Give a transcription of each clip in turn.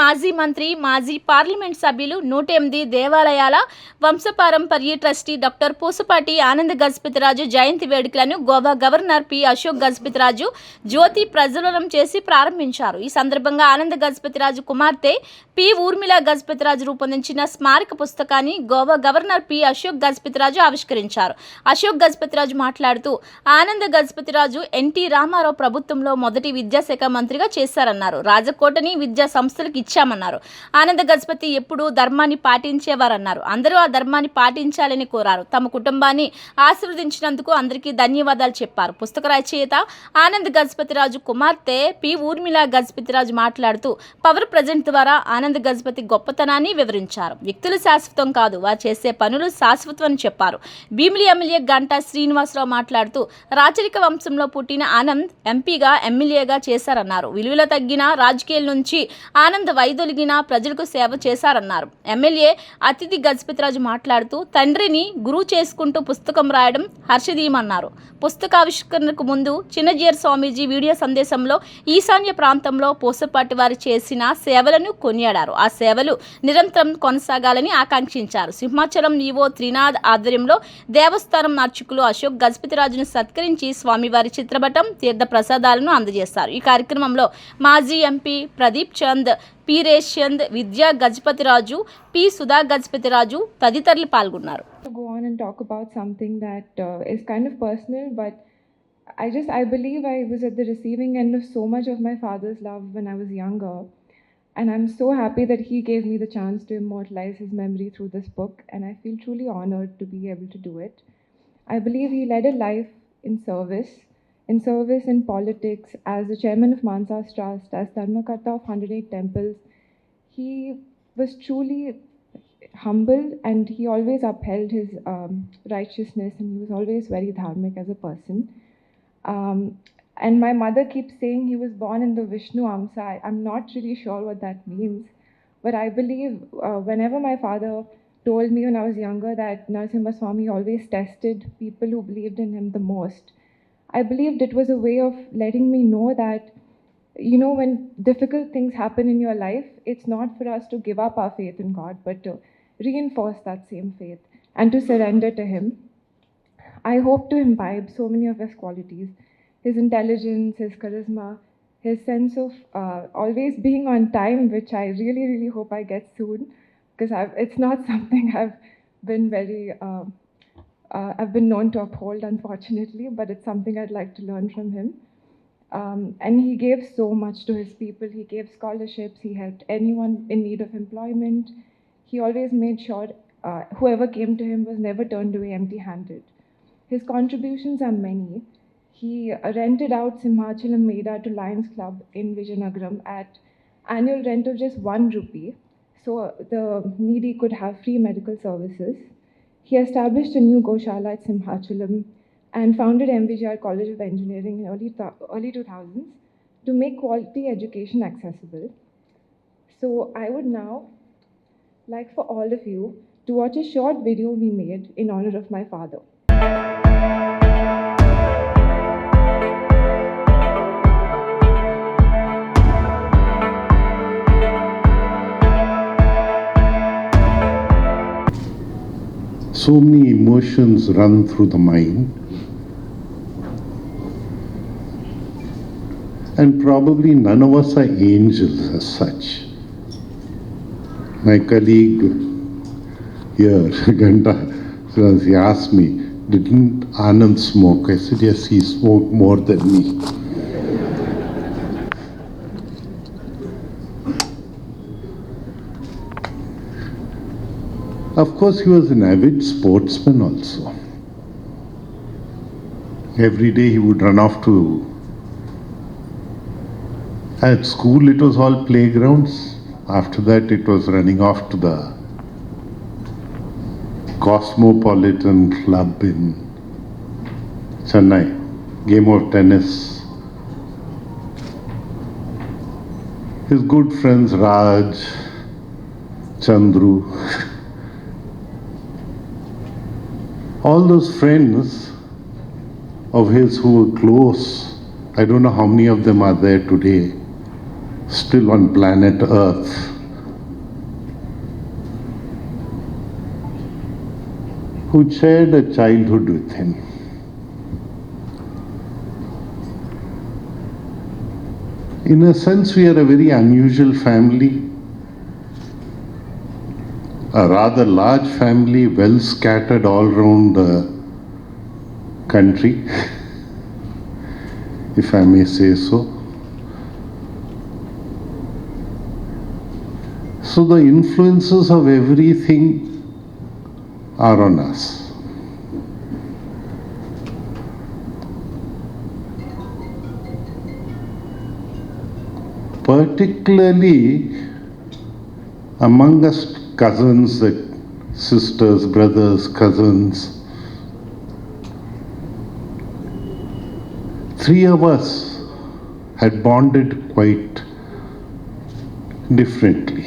మాజీ మంత్రి, మాజీ పార్లమెంట్ సభ్యులు, 108 దేవాలయాల వంశపారంపర్య ట్రస్టీ డాక్టర్ పూసపాటి ఆనంద్ గజపతి రాజు జయంతి వేడుకలను గోవా గవర్నర్ పి. అశోక్ గజపతి రాజు జ్యోతి ప్రజ్వలనం చేసి ప్రారంభించారు. ఈ సందర్భంగా ఆనంద్ గజపతి రాజు కుమార్తె పి. ఊర్మిళ గజపతి రాజు రూపొందించిన స్మారక పుస్తకాన్ని గోవా గవర్నర్ పి. అశోక్ గజపతి రాజు ఆవిష్కరించారు. అశోక్ గజపతి రాజు మాట్లాడుతూ ఆనంద్ గజపతి రాజు ఎన్టీ రామారావు ప్రభుత్వంలో మొదటి విద్యాశాఖ మంత్రిగా చేశారన్నారు. రాజకోటని విద్యా సంస్థలకు ఇచ్చామన్నారు. ఆనంద్ గజపతి ఎప్పుడూ ధర్మాన్ని పాటించేవారన్నారు. అందరూ ఆ ధర్మాన్ని పాటించాలని కోరారు. తమ కుటుంబాన్ని ఆశీర్వదించినందుకు అందరికీ ధన్యవాదాలు చెప్పారు. పుస్తక రచయిత ఆనంద్ గజపతి రాజు కుమార్తె పి. ఊర్మిళ గజపతి రాజు మాట్లాడుతూ పవర్ ప్రజెంట్ ద్వారా ఆనంద్ గజపతి గొప్పతనాన్ని వివరించారు. వ్యక్తులు శాశ్వతం కాదు, వారు చేసే పనులు శాశ్వతం అని చెప్పారు. భీమిలి ఎమ్మెల్యే గంటా శ్రీనివాసరావు మాట్లాడుతూ రాచరిక వంశంలో పుట్టిన ఆనంద్ ఎంపీగా, ఎమ్మెల్యేగా చేశారన్నారు. విలువల తగ్గిన రాజకీయాల నుంచి ఆనంద్ వైదొలిగిన ప్రజలకు సేవ చేశారన్నారు. ఎమ్మెల్యే అతిథి గజపతి రాజు మాట్లాడుతూ తండ్రిని గురువు చేసుకుంటూ పుస్తకం రాయడం హర్షదీయమన్నారు. పుస్తకావిష్కరణకు ముందు చిన్నజీయర్ స్వామీజీ వీడియో సందేశంలో ఈశాన్య ప్రాంతంలో పూసపాటి వారు చేసిన సేవలను కొనియాడారు. ఆ సేవలు నిరంతరం కొనసాగాలని ఆకాంక్షించారు. సింహాచలం ఈవో త్రినాథ్ ఆధ్వర్యంలో దేవస్థానం అర్చకులు అశోక్ గజపతి రాజును సత్కరించి స్వామివారి చిత్రపటం, తీర్థ ప్రసాదాలను అందజేశారు. ఈ కార్యక్రమంలో మాజీ ఎంపీ ప్రదీప్ చంద్, పి. రేష్ చంద్, విద్యా గజపతి రాజు, పి. సుధా గజపతి రాజు తదితరులు పాల్గొన్నారు. To go on and talk about something that is kind of personal, but I believe I was at the receiving end of so much of my father's love when I was younger, and I'm so happy that he gave me the chance to immortalize his memory through this book, and I feel truly honored to be able to do it. I believe he led a life in service in politics, as the chairman of Mansa's Trust, as Dharmakarta of 108 temples. He was truly humble, and he always upheld his righteousness, and he was always very dharmic as a person. And my mother keeps saying he was born in the Vishnu Amsa. I'm not really sure what that means, but I believe whenever my father told me when I was younger that Narasimha Swami always tested people who believed in him the most, I believed it was a way of letting me know that, you know, when difficult things happen in your life, it's not for us to give up our faith in God, but to reinforce that same faith and to surrender to Him. I hope to imbibe so many of His qualities, His intelligence, His charisma, His sense of always being on time, which I really, really hope I get soon, because it's not something I've been I've been known to uphold, unfortunately, but it's something I'd like to learn from him. And he gave so much to his people. He gave scholarships. He helped anyone in need of employment. He always made sure whoever came to him was never turned away empty-handed. His contributions are many. He rented out Simhachalam Meda to Lions Club in Vijayanagaram at annual rent of just 1 rupee, so the needy could have free medical services. He established a new Goshala at Simhachalam and founded MVGR College of Engineering in early 2000s to make quality education accessible. So I would now like for all of you to watch a short video we made in honor of my father. So many emotions run through the mind, and probably none of us are angels as such. My colleague here, Ganta, he asked me, didn't Anand smoke? I said, yes, he smoked more than me. Of course, he was an avid sportsman also. Every day he would run off to... At school it was all playgrounds. After that it was running off to the Cosmopolitan Club in Chennai. Game of tennis. His good friends Raj, Chandru, all those friends of his who were close, I don't know how many of them are there today, still on planet Earth. who shared a childhood with him. In a sense, we are a very unusual family, a rather large family, well scattered all around the country, if I may say so. So the influences of everything are on us. Particularly among us cousins, sisters, brothers, cousins, three of us had bonded quite differently.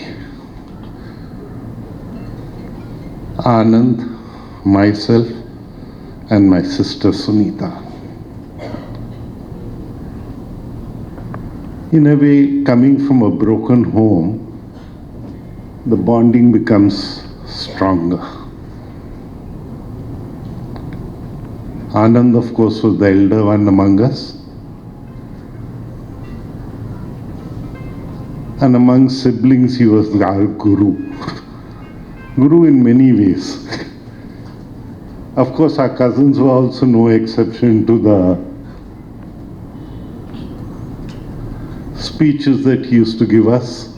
Anand, myself, and my sister Sunita. In a way, coming from a broken home, the bonding becomes stronger. Anand, of course, was the elder one among us. And among siblings, he was our guru. Guru in many ways. Of course, our cousins were also no exception to the speeches that he used to give us.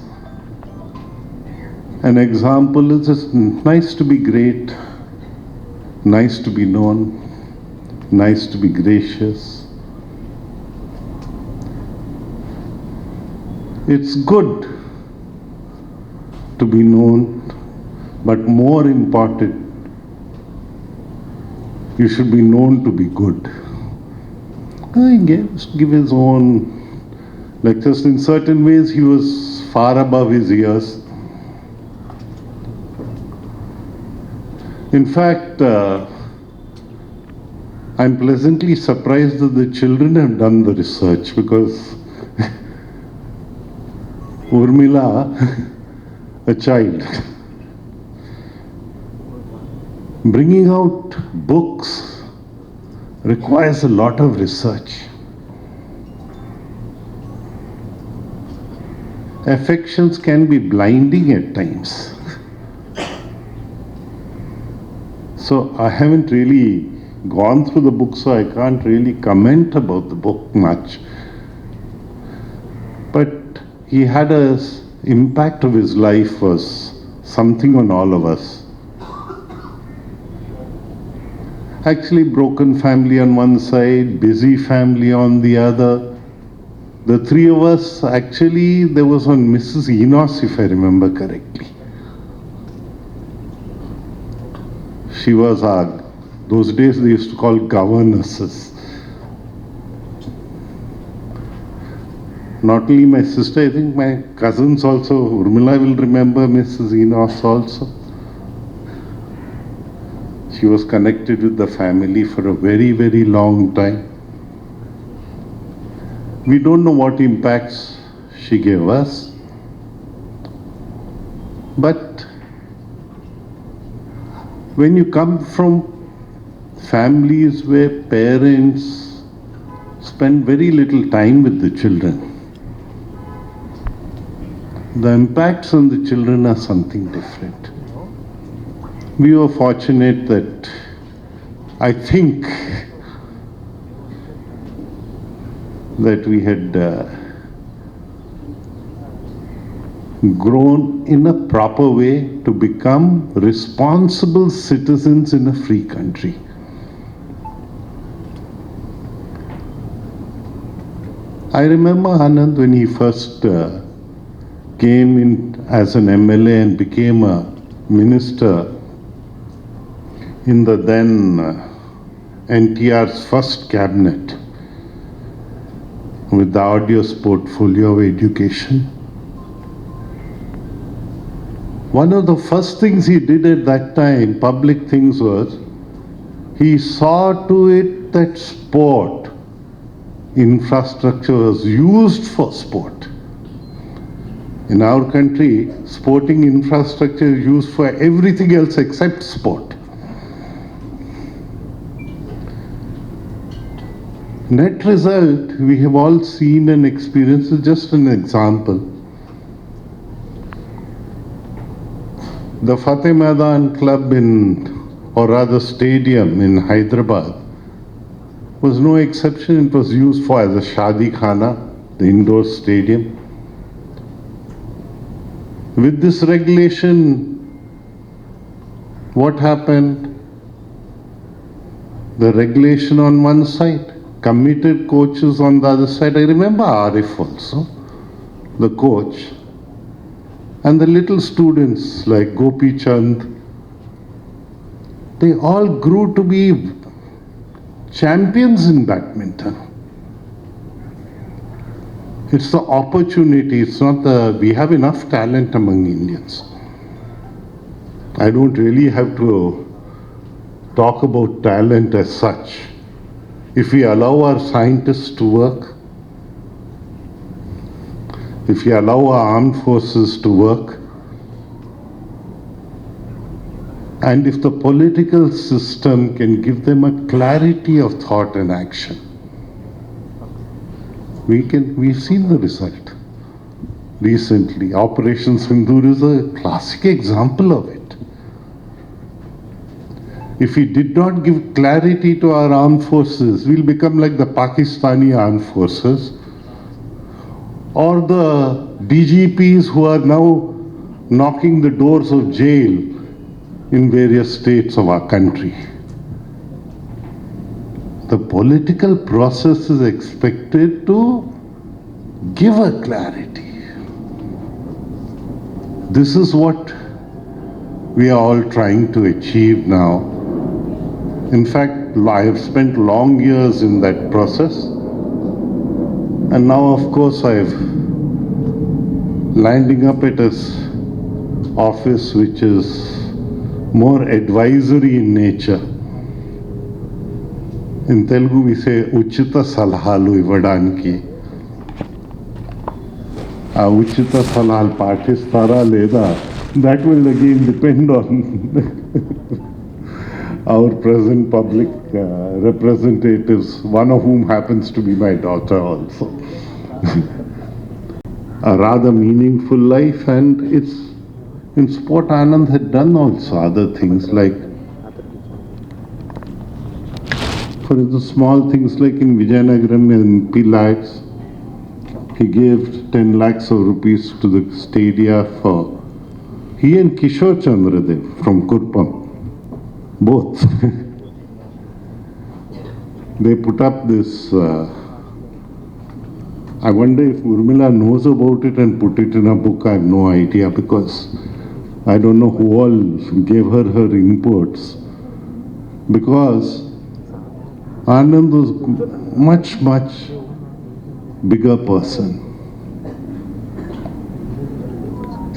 An example is it's nice to be great, nice to be known, nice to be gracious. It's good to be known, but more important, you should be known to be good. He gave his own lectures. In certain ways, he was far above his years. In fact, I'm pleasantly surprised that the children have done the research, because Urmila, a child, bringing out books requires a lot of research. Affections can be blinding at times. So I haven't really gone through the book, so I can't really comment about the book much. But he had an impact of his life was something on all of us. Actually, broken family on one side, busy family on the other. The three of us, actually, there was one Mrs. Enos, if I remember correctly. She was those days they used to call governesses. Not only my sister, I think my cousins also, Urmila will remember Mrs. Enos also. She was connected with the family for a very, very long time. We don't know what impacts she gave us, but when you come from families where parents spend very little time with the children, the impacts on the children are something different. We were fortunate that, I think, that we had grown in a proper way to become responsible citizens in a free country. I remember Anand when he first came in as an MLA and became a minister in the then NTR's first cabinet with the audios portfolio of education. One of the first things he did at that time, public things, was he saw to it that sport infrastructure was used for sport. In our country, sporting infrastructure is used for everything else except sport. Net result, we have all seen and experienced. Just an example. The Fateh Maidan Club or rather stadium in Hyderabad, was no exception. It was used for as a Shadi Khana, the indoor stadium. With this regulation, what happened? The regulation on one side, committed coaches on the other side. I remember Arif also, the coach, and the little students like Gopi Chand. They all grew to be champions in badminton. It's the opportunity, it's not we have enough talent among Indians. I don't really have to talk about talent as such. If we allow our scientists to work, if we allow our armed forces to work, and if the political system can give them a clarity of thought and action, we've seen the result recently. Operation Sindoor is a classic example of it. If we did not give clarity to our armed forces, we'll become like the Pakistani armed forces or the DGPs who are now knocking the doors of jail in various states of our country. The political process is expected to give a clarity. This is what we are all trying to achieve now. In fact, I have spent long years in that process, and now of course I have landing up at an office which is more advisory in nature. In Telugu we say Uchita Salahalu Ivadanki. A Uchita Salahal Patistara Leda, that will again depend on our present public representatives, one of whom happens to be my daughter also. A rather meaningful life, and it's in sport. Anand had done also other things like, for the small things like in Vijayanagaram and Pilates, he gave 10 lakhs of rupees to the stadia for he and Kishore Chandradev from Kurpam. Both. They put up this, I wonder if Urmila knows about it and put it in a book. I have no idea, because I don't know who all gave her inputs. Because Anand was much, much bigger person.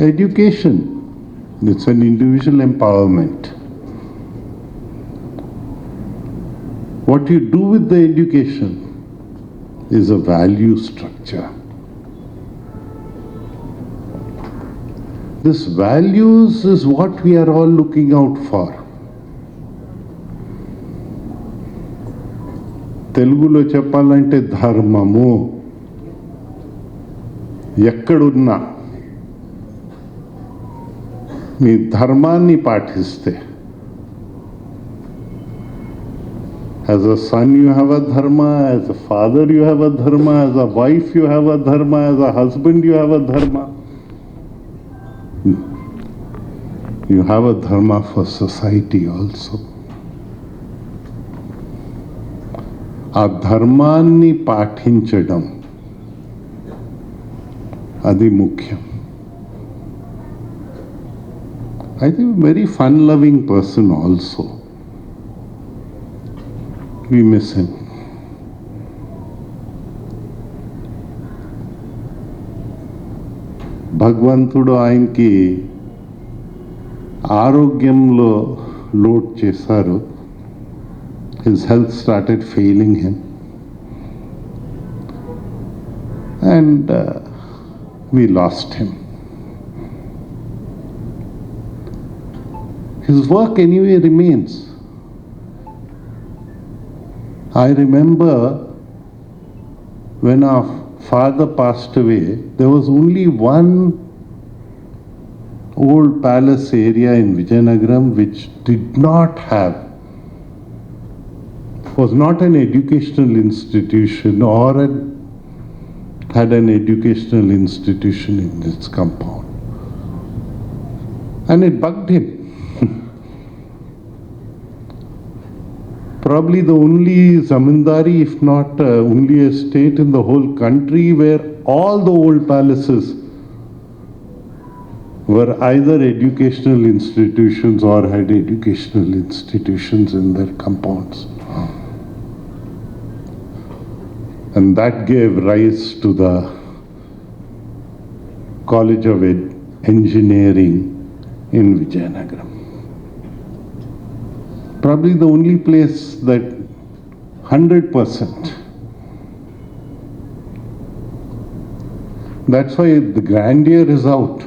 Education, it's an individual empowerment. What you do with the education is a value structure. This values is what we are all looking out for. Telugulo cheppalante dharmamu ekkadunna mee dharmanni pathiste. As a son you have a dharma, as a father you have a dharma, as a wife you have a dharma, as a husband you have a dharma. You have a dharma for society also. ఆ ధర్మాన్ని పాటించడం అది ముఖ్యం. I think very fun-loving person also. We miss him. భగవంతుడు ఆయనకి ఆరోగ్యంలో load చేశారు. His health started failing him. And we lost him. His work anyway remains. I remember when our father passed away, there was only one old palace area in Vijayanagaram which did not have, was not an educational institution or had an educational institution in its compound. And it bugged him. Probably the only zamindari, if not only a state in the whole country where all the old palaces were either educational institutions or had educational institutions in their compounds. And that gave rise to the College of Engineering in Vijayanagaram. Probably the only place that 100%. That's why the grandeur is out.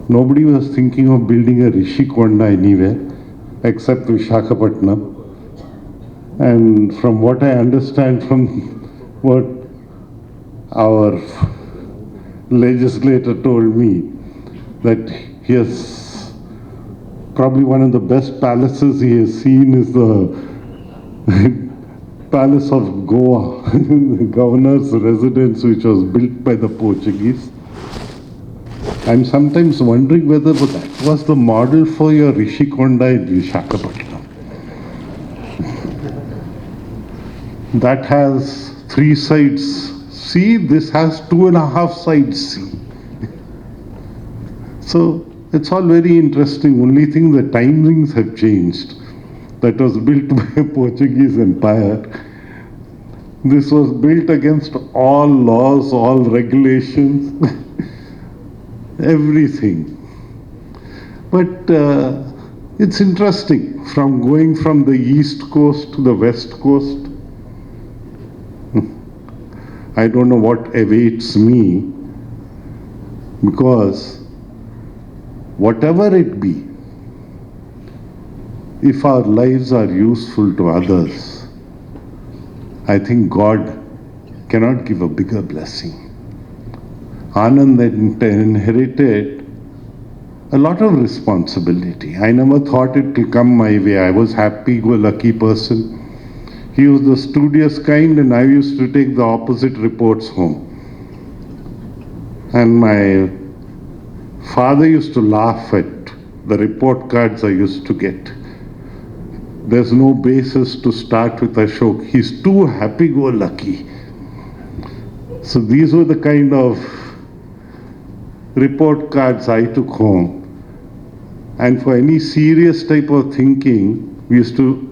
Nobody was thinking of building a Rishikonda anywhere except Visakhapatnam. And from what I understand from what our legislator told me, that he has probably one of the best palaces he has seen is the Palace of Goa, the governor's residence, which was built by the Portuguese. I'm sometimes wondering whether that was the model for your Rishikonda in Visakhapatnam. That has 3 sides C, this has 2.5 sides C. So it's all very interesting. Only thing, the timings have changed. That was built by a Portuguese empire. This was built against all laws, all regulations, everything. But it's interesting, from going from the east coast to the west coast. I don't know what awaits me, because whatever it be, if our lives are useful to others, I think God cannot give a bigger blessing. Anand inherited a lot of responsibility. I never thought it will come my way. I was happy-go-lucky person. He was the studious kind, and I used to take the opposite reports home. And my father used to laugh at the report cards I used to get. There's no basis to start with Ashok. He's too happy-go-lucky. So these were the kind of report cards I took home. And for any serious type of thinking, we used to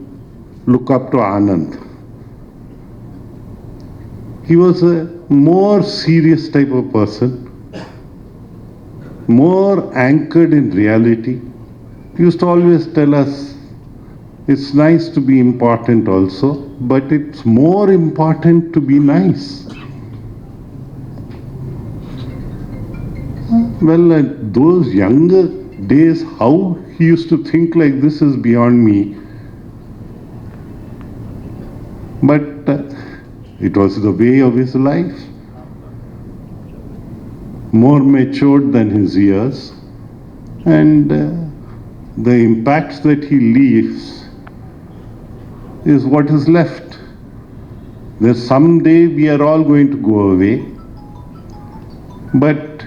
look up to Anand. He was a more serious type of person, more anchored in reality. He used to always tell us, it's nice to be important also, but it's more important to be nice. Well, at those younger days, how he used to think like this is beyond me. But it was the way of his life. More matured than his years, and the impacts that he leaves is what is left. There's someday we are all going to go away, but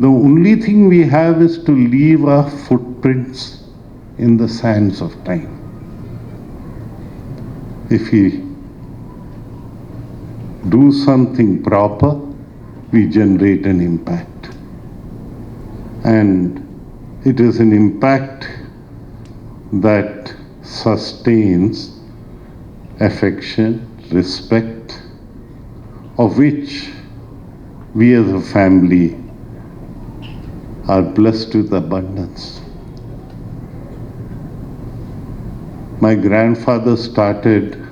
the only thing we have is to leave our footprints in the sands of time. If we do something proper, we generate an impact. And it is an impact that sustains affection, respect, of which we as a family are blessed with abundance. My grandfather started